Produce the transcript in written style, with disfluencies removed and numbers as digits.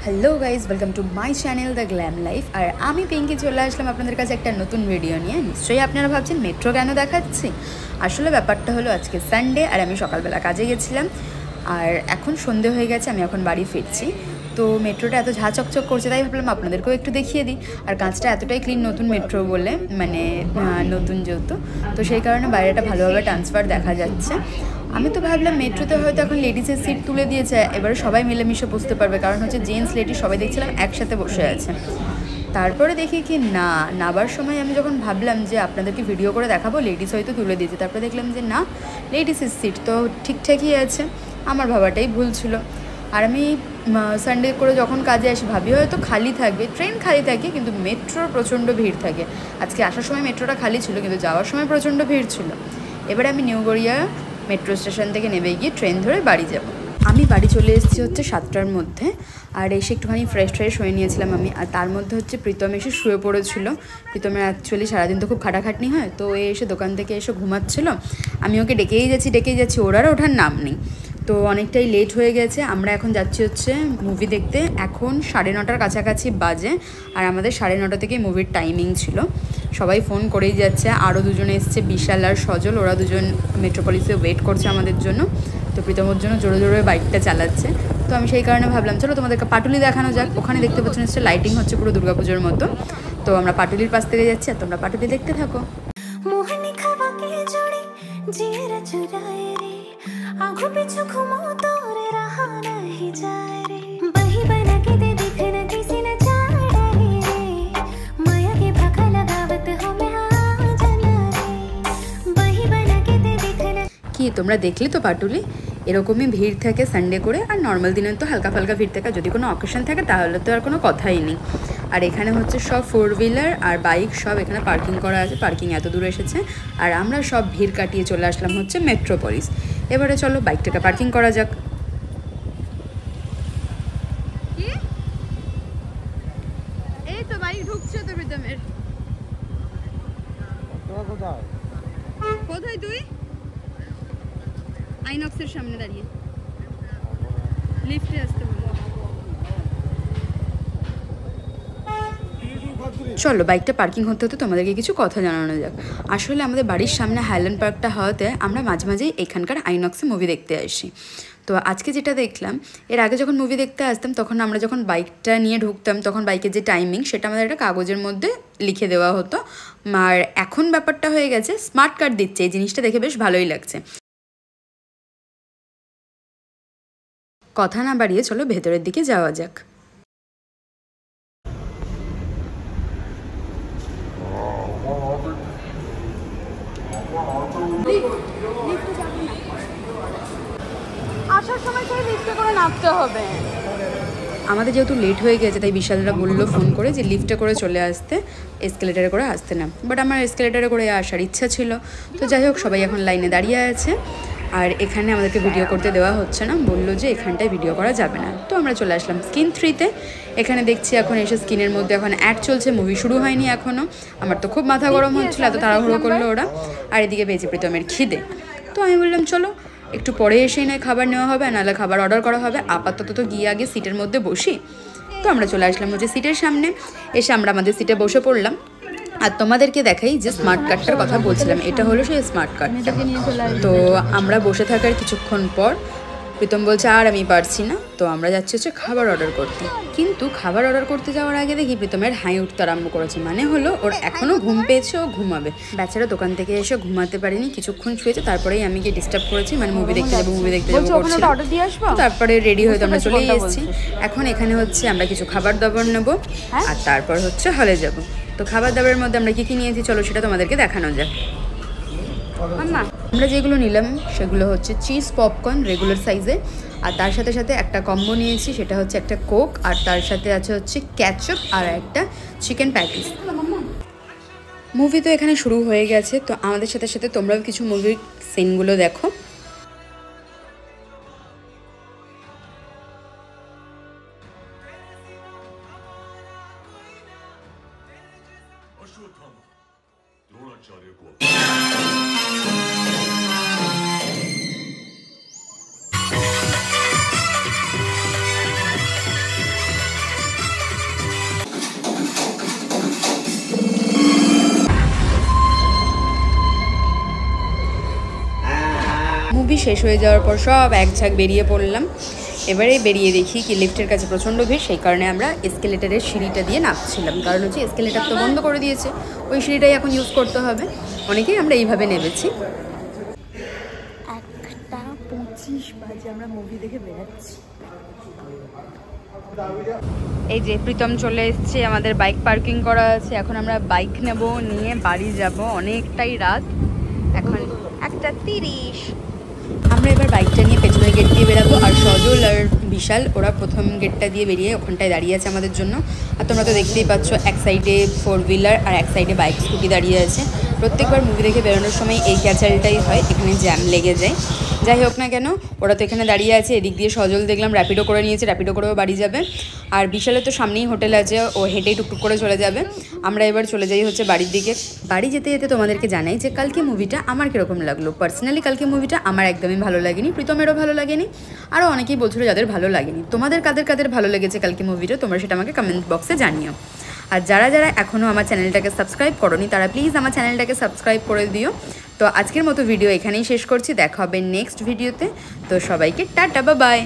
Hello guys, welcome to my channel the glam life. আর আমি পিঙ্কি চলে আসলাম আপনাদের কাছে একটা নতুন ভিডিও নিয়ে। নিশ্চয়ই আপনারা ভাবছেন মেট্রো কেন দেখাচ্ছি। আসলে ব্যাপারটা হলো আজকে সানডে আর আমি সকালবেলা কাজে গেছিলাম, আর এখন সন্ধে হয়ে গেছে, আমি এখন বাড়ি ফিরছি। তো মেট্রোটা এত ঝাঁ চকচক করছে, তাই ভাবলাম আপনাদেরকেও একটু দেখিয়ে দিই। আর কাঁচটা এতটাই ক্লিন, নতুন মেট্রো বলে মানে নতুন যেহেতু, তো সেই কারণে বাইরেটা ভালোভাবে ট্রান্সফার দেখা যাচ্ছে। আমি তো ভাবলাম মেট্রোতে হয়তো এখন লেডিসের সিট তুলে দিয়েছে, এবারে সবাই মিলেমিশে বসতে পারবে, কারণ হচ্ছে জেন্টস লেডিস সবাই দেখছিলাম একসাথে বসে আছে। তারপরে দেখি কি না, নাবার সময় আমি যখন ভাবলাম যে আপনাদেরকে ভিডিও করে দেখাবো, লেডিস হয়তো তুলে দিয়েছে, তারপরে দেখলাম যে না, লেডিসের সিট তো ঠিকঠাকই আছে। আমার ভাবাটাই ভুল ছিল। আর আমি সানডে করে যখন কাজে আসি ভাবি হয়তো খালি থাকবে, ট্রেন খালি থাকে কিন্তু মেট্রোর প্রচণ্ড ভিড় থাকে। আজকে আসার সময় মেট্রোটা খালি ছিল, কিন্তু যাওয়ার সময় প্রচণ্ড ভিড় ছিল। এবারে আমি নিউ গড়িয়া মেট্রো স্টেশন থেকে নেমে গিয়ে ট্রেন ধরে বাড়ি যাব। আমি বাড়ি চলে এসেছি হচ্ছে 7টার মধ্যে, আর এসে একটুখানি ফ্রেশ হয়ে নিয়েছিলাম আমি। আর তার মধ্যে হচ্ছে প্রীতম এসে শুয়ে পড়েছিল। প্রীতমের অ্যাকচুয়ালি সারাদিন তো খুব খাটাখাটনি হয়, তো এসে দোকান থেকে এসে ঘুমাচ্ছিল। আমি ওকে ডেকেই যাচ্ছি, ওর আর ওঠার নাম নেই। তো অনেকটাই লেট হয়ে গেছে, আমরা এখন যাচ্ছি হচ্ছে মুভি দেখতে। এখন 9:30 কাছাকাছি বাজে, আর আমাদের 9:30 থেকে মুভির টাইমিং ছিল। সবাই ফোন করেই যাচ্ছে, আরও দুজনে এসছে, বিশাল আর সজল, ওরা দুজন মেট্রোপলিসে ওয়েট করছে আমাদের জন্য। তো প্রীতমের জন্য জোরে জোরে বাইকটা চালাচ্ছে। তো আমি সেই কারণে ভাবলাম চলো তোমাদেরকে পাটুলি দেখানো যাক। ওখানে দেখতে পাচ্ছেন হচ্ছে লাইটিং হচ্ছে পুরো দুর্গাপুজোর মতো। তো আমরা পাটুলির পাশ থেকে যাচ্ছি, আর তোমরা পাটুলি দেখতে থাকো। কি তোমরা দেখলে তো পাটুলি, এরকমই ভিড় থাকে সানডে করে। আর নর্মাল দিনে তো হালকা ফালকা ভিড় থাকে, যদি কোনো অকেশন থাকে তাহলে তো আর কোনো কথাই নেই। আর এখানে হচ্ছে সব 4 হুইলার আর বাইক সব এখানে পার্কিং করা আছে, পার্কিং এত দূরে এসেছে। আর আমরা সব ভিড় কাটিয়ে চলে আসলাম হচ্ছে মেট্রোপলিস। এবারে চলো বাইকটাকে পার্কিং করা যাক। এই তো বাইক ঢুকছে তো প্রীতমের। কোথায় তুই? আইনক্সের সামনে দাঁড়িয়ে, লিফটে আসতে বলো। চলো বাইকটা পার্কিং হতে হতে তোমাদেরকে কিছু কথা জানানো যাক। আসলে আমাদের বাড়ির সামনে হাইল্যান্ড পার্কটা হওয়াতে আমরা মাঝে মাঝেই এখানকার আইনক্সে মুভি দেখতে আসি। তো আজকে যেটা দেখলাম, এর আগে যখন মুভি দেখতে আসতাম তখন আমরা যখন বাইকটা নিয়ে ঢুকতাম, তখন বাইকের যে টাইমিং সেটা আমাদের একটা কাগজের মধ্যে লিখে দেওয়া হতো। আর এখন ব্যাপারটা হয়ে গেছে স্মার্ট কার্ড দিচ্ছে, এই জিনিসটা দেখে বেশ ভালোই লাগছে। কথা না বাড়িয়ে চলো ভেতরের দিকে যাওয়া যাক। আসার সময় সেই লিফটে করে নামতে হবে। আমাদের যেহেতু লেট হয়ে গেছে, তাই বিশালরা বললো ফোন করে যে লিফটে করে চলে আসতে, এসকেলেটারে করে আসতে না। বাট আমার এসকেলেটারে করে আসার ইচ্ছা ছিল। তো যাই হোক, সবাই এখন লাইনে দাঁড়িয়ে আছে। আর এখানে আমাদেরকে ভিডিও করতে দেওয়া হচ্ছে না, বললো যে এখানটায় ভিডিও করা যাবে না। তো আমরা চলে আসলাম স্ক্রিন 3-তে। এখানে দেখছি এখন এসে স্ক্রিনের মধ্যে এখন অ্যাড চলছে, মুভি শুরু হয়নি এখনও। আমার তো খুব মাথা গরম হচ্ছিল, এত তাড়াহুড়ো করলো ওরা। আর এদিকে পেয়েছে প্রীতমের খিদে। তো আমি বললাম চলো একটু পরে এসেই নয় খাবার নেওয়া হবে, নাহলে খাবার অর্ডার করা হবে। আপাতত তো গিয়ে আগে সিটের মধ্যে বসি। তো আমরা চলে আসলাম হচ্ছে সিটের সামনে। এসে আমরা আমাদের সিটে বসে পড়লাম। আর তোমাদেরকে দেখাই যে স্মার্ট কার্ডটার কথা বলছিলাম, এটা হলো সেই স্মার্ট কার্ডটা। তো আমরা বসে থাকার কিছুক্ষণ পর প্রীতম বলছে আর আমি পারছি না, তো আমরা যাচ্ছি হচ্ছে খাবার অর্ডার করতে। কিন্তু খাবার অর্ডার করতে যাওয়ার আগে দেখি প্রীতমের হাই উঠতে আরম্ভ করেছে, মানে হলো ওর এখনও ঘুম পেয়েছে, ও ঘুমাবে। বেচারা দোকান থেকে এসে ঘুমাতে পারিনি, কিছুক্ষণ শুয়েছে। তারপরেই আমি গিয়ে ডিস্টার্ব করেছি, মানে মুভি দেখতে যাবো করছিলাম। তারপরে রেডি হয়ে তো আমরা চলে এসেছি। এখন এখানে হচ্ছে আমরা কিছু খাবার দাবার নেবো, আর তারপর হচ্ছে হলে যাব। তো খাবার দাবারের মধ্যে আমরা কী নিয়েছি চলো সেটা তোমাদেরকে দেখানো যাক। আমরা যেগুলো নিলাম সেগুলো হচ্ছে চিজ পপকর্ন রেগুলার সাইজে, আর তার সাথে সাথে একটা কম্বো নিয়েছি, সেটা হচ্ছে একটা কোক, আর তার সাথে আছে হচ্ছে ক্যাচআপ আর একটা চিকেন প্যাটিস। মুভি তো এখানে শুরু হয়ে গেছে, তো আমাদের সাথে সাথে তোমরাও কিছু মুভির সিনগুলো দেখো। শেষ হয়ে যাওয়ার পর সব এক ঝাঁক বেরিয়ে পড়লাম। এবারে বেরিয়ে দেখি কি লিফটের কাছে প্রচণ্ড ভিড়, সেই কারণে আমরা এসকেলেটারের সিঁড়িটা দিয়ে নামছিলাম, কারণ হচ্ছে এসকেলেটার তো বন্ধ করে দিয়েছে, ওই সিঁড়িটাই এখন ইউজ করতে হবে। অনেকেই আমরা এইভাবে নেমেছি। 1:25 বাজে, আমরা মুভি দেখে বেরাচ্ছি। এই যে প্রীতম চলে এসছে, আমাদের বাইক পার্কিং করা আছে, এখন আমরা বাইক নেব, নিয়ে বাড়ি যাব। অনেকটাই রাত, এখন 1:30। আমরা এবার বাইকটা নিয়ে পেছনের গেট দিয়ে বেরাবো, আর সজল আর বিশাল ওরা প্রথম গেটটা দিয়ে বেরিয়ে ওখানটায় দাঁড়িয়ে আছে আমাদের জন্য। আর তোমরা তো দেখতেই পাচ্ছ, এক সাইডে 4 হুইলার আর এক সাইডে বাইক স্কুটি দাঁড়িয়ে আছে। প্রত্যেকবার মুভি দেখে বেরোনোর সময় এই ক্যাচালটাই হয়, এখানে জ্যাম লেগে যায়। যাই হোক না কেন, ওরা তো এখানে দাঁড়িয়ে আছে। এদিক দিয়ে সজল দেখলাম র্যাপিডো করে নিয়েছে, র্যাপিডো করেও বাড়ি যাবে। আর বিশালের তো সামনেই হোটেল আছে, ও হেঁটেই টুকটুক করে চলে যাবে। আমরা এবার চলে যাই হচ্ছে বাড়ির দিকে। বাড়ি যেতে যেতে তোমাদেরকে জানাই যে কালকে মুভিটা আমার কীরকম লাগলো। পার্সোনালি কালকে মুভিটা আমার একদমই ভালো লাগেনি, প্রীতমেরও ভালো লাগেনি, আরও অনেকেই বলছিল যাদের ভালো লাগেনি। তোমাদের কাদের কাদের ভালো লেগেছে কালকে মুভিটা, তোমরা সেটা আমাকে কমেন্ট বক্সে জানিও। আর যারা যারা এখনও আমার চ্যানেলটাকে সাবস্ক্রাইব করোনি তারা প্লিজ আমার চ্যানেলটাকে সাবস্ক্রাইব করে দিও। তো আজকের মতো ভিডিও এখানেই শেষ করছি, দেখা হবে নেক্সট ভিডিওতে। তো সবাইকে টাটা, বাই বাই।